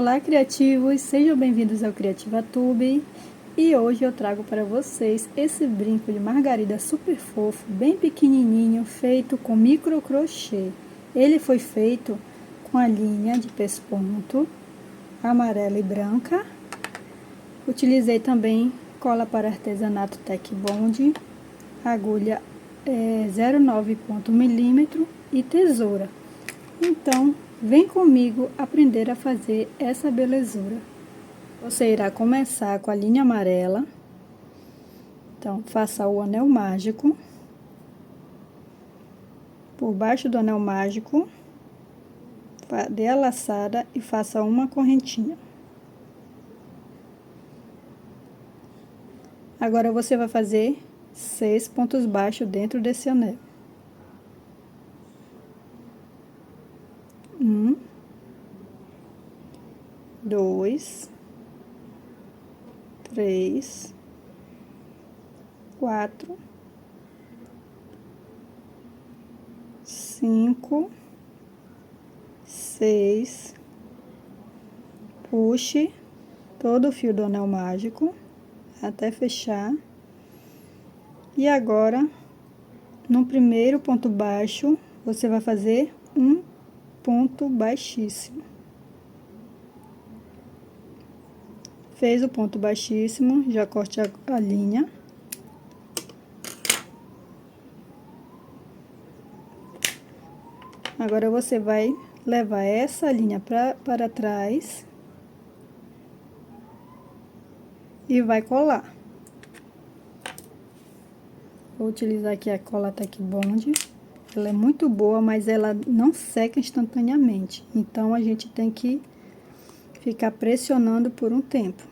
Olá, criativos! Sejam bem-vindos ao CriativaTube. E hoje eu trago para vocês esse brinco de margarida super fofo, bem pequenininho, feito com micro crochê. Ele foi feito com a linha de pesponto amarela e branca. Utilizei também cola para artesanato Tech Bond, agulha 0,9 ponto milímetro e tesoura. Então, vem comigo aprender a fazer essa belezura. Você irá começar com a linha amarela. Então, faça o anel mágico. Por baixo do anel mágico, dê a laçada e faça uma correntinha. Agora, você vai fazer 6 pontos baixos dentro desse anel. 1, 2, 3, 4, 5, 6, puxe todo o fio do anel mágico até fechar. E agora, no primeiro ponto baixo, você vai fazer um ponto baixíssimo. Fez o ponto baixíssimo, já corte a linha. Agora, você vai levar essa linha para trás e vai colar. Vou utilizar aqui a cola Tech Bond. Ela é muito boa, mas ela não seca instantaneamente. Então, a gente tem que ficar pressionando por um tempo.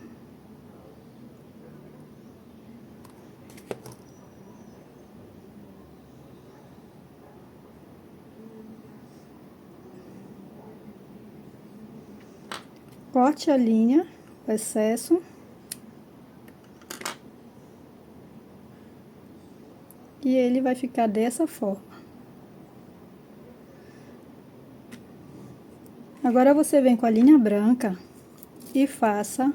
Corte a linha, o excesso. E ele vai ficar dessa forma. Agora, você vem com a linha branca e faça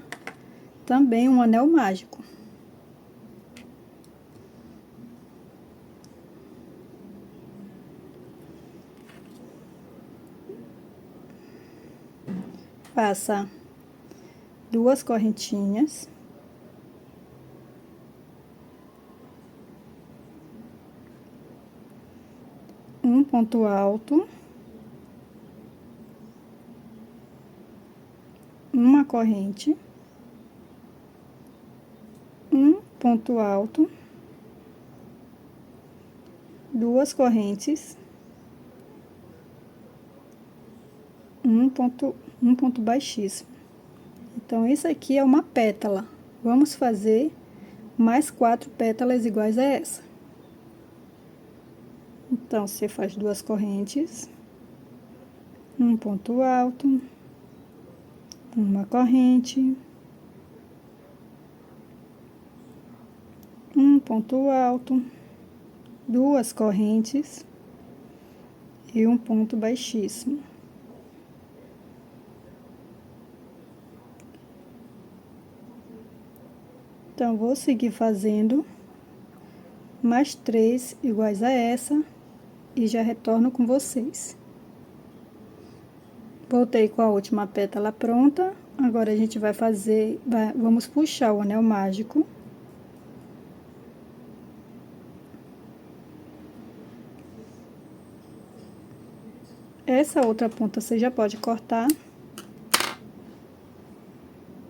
também um anel mágico. Faça 2 correntinhas. Um ponto alto. Uma corrente. Um ponto alto. 2 correntes. Um ponto baixíssimo. Então, isso aqui é uma pétala. Vamos fazer mais 4 pétalas iguais a essa. Então, você faz 2 correntes, um ponto alto, uma corrente, um ponto alto, 2 correntes e um ponto baixíssimo. Então, vou seguir fazendo mais 3 iguais a essa e já retorno com vocês. Voltei com a última pétala pronta. Agora, a gente vai fazer, vamos puxar o anel mágico. Essa outra ponta você já pode cortar.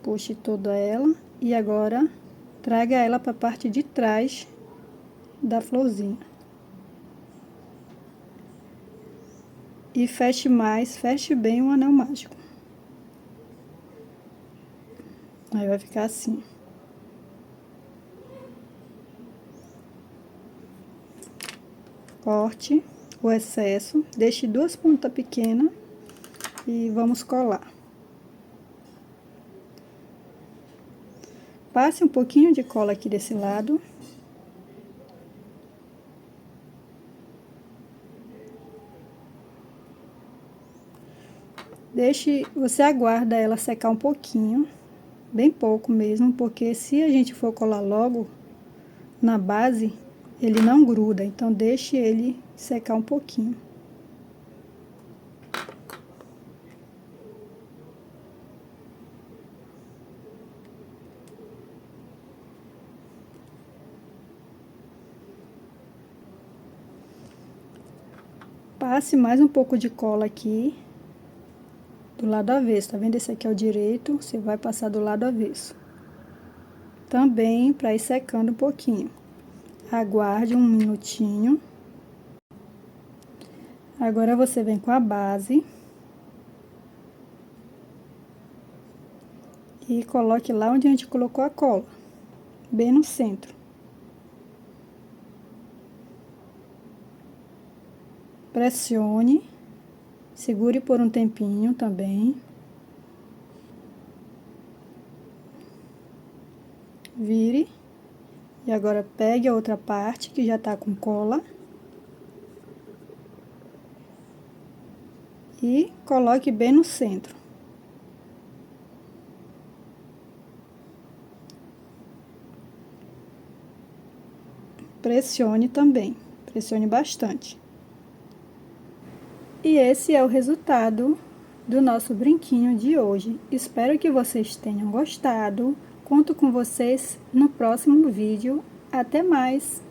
Puxe toda ela e agora traga ela para a parte de trás da florzinha. E feche bem o anel mágico. Aí vai ficar assim. Corte o excesso, deixe 2 pontas pequenas e vamos colar. Passe um pouquinho de cola aqui desse lado. Você aguarda ela secar um pouquinho, bem pouco mesmo, porque se a gente for colar logo na base, ele não gruda, então deixe ele secar um pouquinho. Passe mais um pouco de cola aqui do lado avesso, tá vendo? Esse aqui é o direito, você vai passar do lado avesso. Também para ir secando um pouquinho. Aguarde um minutinho. Agora você vem com a base e coloque lá onde a gente colocou a cola, bem no centro. Pressione, segure por um tempinho também. Vire. E agora pegue a outra parte que já tá com cola. E coloque bem no centro. Pressione também, pressione bastante. E esse é o resultado do nosso brinquinho de hoje. Espero que vocês tenham gostado. Conto com vocês no próximo vídeo. Até mais!